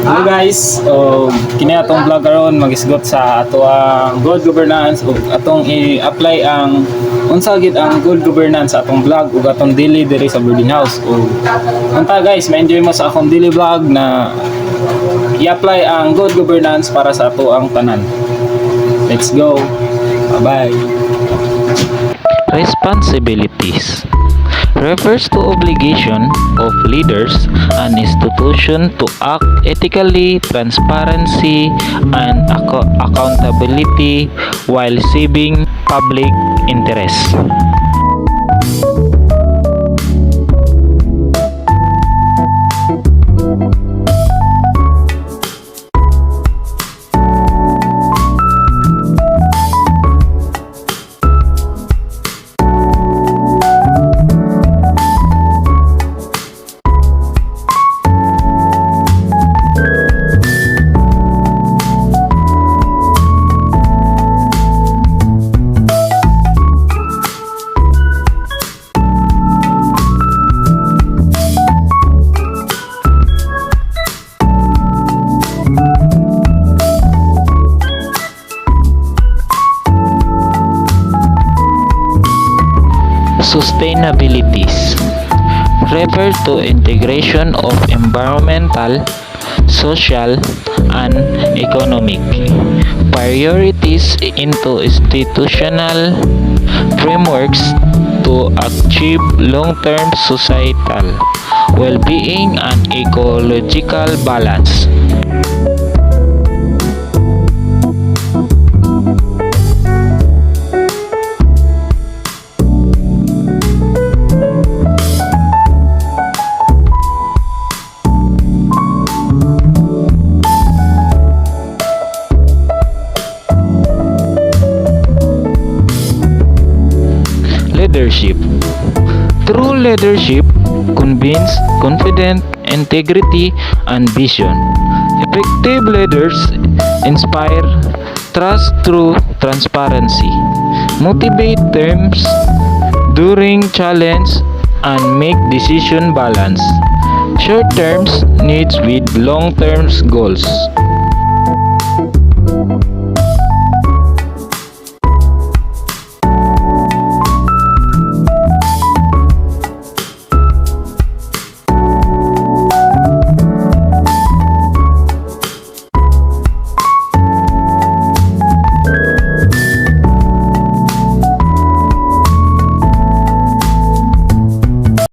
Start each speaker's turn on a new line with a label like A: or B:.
A: Hello guys, kini atong vlog karon magisgot sa ato ang good governance ug atong i-apply ang unsa gid ang good governance sa atong vlog ug atong daily diri sa boarding house. Ug unta guys, ma-enjoy mo sa akong daily vlog na i-apply ang good governance para sa ato ang tanan. Let's go. Bye-bye.
B: Responsibilities refers to obligation of leaders and institution to act ethically, transparency, and accountability while saving public interest. Sustainabilities refer to integration of environmental, social, and economic priorities into institutional frameworks to achieve long-term societal well-being and ecological balance. Leadership. True leadership conveys confidence, integrity, and vision. Effective leaders inspire trust through transparency, motivate teams during challenge, and make decision balance short-term needs with long-term goals.